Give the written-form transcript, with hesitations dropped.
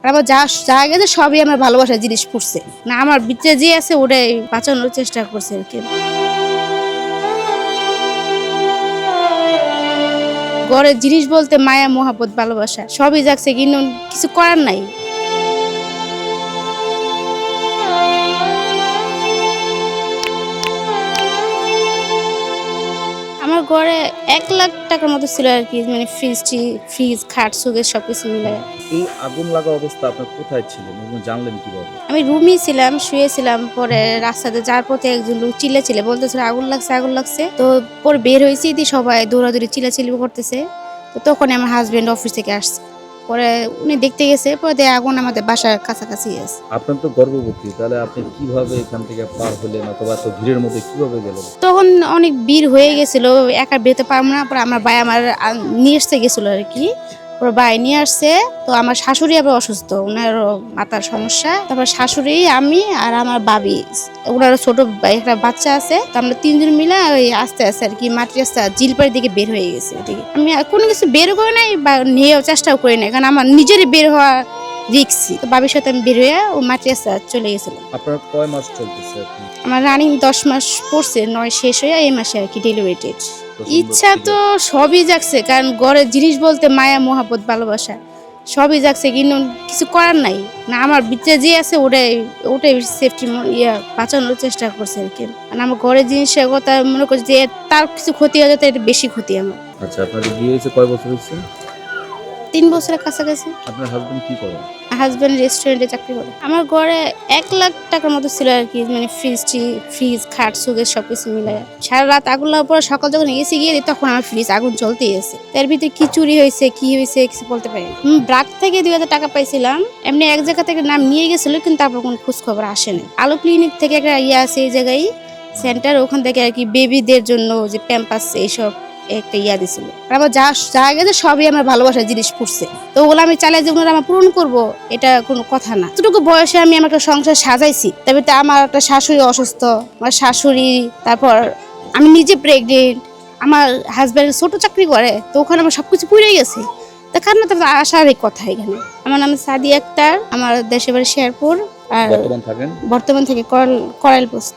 আমার যা গেছে সবই আমার ভালোবাসার জিনিস পড়ছে না, আমার ভিতরে যে আছে ওটাই বাঁচানোর চেষ্টা করছে আর কি। ঘরের জিনিস বলতে মায়া মোহাব্বত ভালোবাসা সবই যাচ্ছে, কিন্তু কিছু করার নাই। আমার ঘরে 1 লাখ টাকার মতো ছিল আর কি, মানে ফ্রিজ খাট সুগের সবকিছু মিলে। এই আগুন লাগা অবস্থা আপনার কোথায় ছিলেন এবং জানলেন কিভাবে? আমি রুমই ছিলাম, শুয়েছিলাম। পরে রাস্তাতে যার পথে একজন লোক চিল্লে বলতেছিল আগুন লাগছে আগুন লাগছে। তো পরে বের হয়েছি, সবাই দৌড়াদৌড়ি চিল্লাচিল্লি করতেছে। তো তখন আমার হাজবেন্ড অফিস থেকে আসছে, পরে উনি দেখতে গেছে, পরে আগুন আমাদের বাসার কাছাকাছি আছে। আপনার তো গর্ভবতী, তাহলে আপনি কিভাবে এখান থেকে পার হলেন অথবা তো ভিড়ের মধ্যে কিভাবে গেলেন? তখন অনেক ভিড় হয়ে গেছিল, একা বেরোতে পারবো না। পরে আমার ভাই আমার নিয়ে আসতে গেছিল আর কি। ওর ভাই নিয়ে আসছে। তো আমার শাশুড়ি আবার অসুস্থ, ওনারও মাথার সমস্যা। তারপর শাশুড়ি, আমি আর আমার ভাবি, ওনারও ছোট একটা বাচ্চা আছে। তো আমরা 3 জন মিলে ওই আস্তে আস্তে আর কি মাটি রাস্তা জিলপাড়ির দিকে বের হয়ে গেছে। আমি আর কোনো কিছু বের করে নাই বা নিয়েও চেষ্টাও করি নাই, কারণ আমার নিজেরই বের হওয়া রিক্সি। তো ভাবির সাথে আমি বের হয়ে ও মাটি রাস্তা চলে গেছিলাম। আপনার কয় মাস চলতেছে এখন? আমার রানিং 10 মাস পড়ছে, 9 শেষ হয়ে এই মাসে আর কি ডেলিভারি ডেট। ইচ্ছা তো সবই জাগছে, কারণ ঘরের জিনিস বলতে মায়া মোহাব্বত ভালোবাসা সবই জাগছে, কিন্তু কিছু করার নাই না। আমার ভিতরে যে আছে ওটাই সেফটি বাঁচানোর চেষ্টা করছে আর কি। মানে আমার ঘরের জিনিসের কথা মনে করছে যে তার কিছু ক্ষতি হয়ে যেতে, এটা বেশি ক্ষতি আমার। আচ্ছা, আপনার বিয়ে হয়েছে কয় বছর হয়েছে? 3 বছরের কাছাকাছি। আপনার হাজবেন্ড কি করেন? হাজবেন্ড রেস্টুরেন্টে চাকরি করে। আমার ঘরে 1 লাখ টাকার মতো ছিল আর কি, মানে ফ্রিজ খাট সুগের সবকিছু মিলে। সারা রাত আগুন লাগার পর সকাল যখন এসে গিয়ে তখন আমার ফ্রিজ আগুন চলতেই আছে। তার ভিতরে কি চুরি হয়েছে কি হয়েছে কিছু বলতে পারি। ব্রাক থেকে 2000 টাকা পাইছিলাম, এমনি এক জায়গা থেকে নাম নিয়ে গেছিল, কিন্তু তারপর কোনো খোঁজ খবর আসেনি। আলো ক্লিনিক থেকে একটা আছে এই জায়গায় সেন্টার, ওখান থেকে আর কি বেবিদের জন্য যে প্যাম্পাস এইসব একটা দিছিল। আমার যা গেছে সবই আমার ভালোবাসার জিনিস পড়ছে। তো ওগুলো আমি চালাই যে আমার পূরণ করব, এটা কোনো কথা না। এতটুকু বয়সে আমি আমার একটা সংসার সাজাইছি, তবে তো আমার একটা শাশুড়ি অসুস্থ, আমার শাশুড়ি, তারপর আমি নিজে প্রেগনেন্ট, আমার হাজব্যান্ড ছোট চাকরি করে। তো ওখানে আমার সবকিছু পুড়ে গেছে। দেখার না, তারপর আসার এই কথা এখানে। আমার নাম সাদিয়া আক্তার, আমার দেশের বাড়ি শেরপুর, আর বর্তমান থেকে করাইল পোস্ট।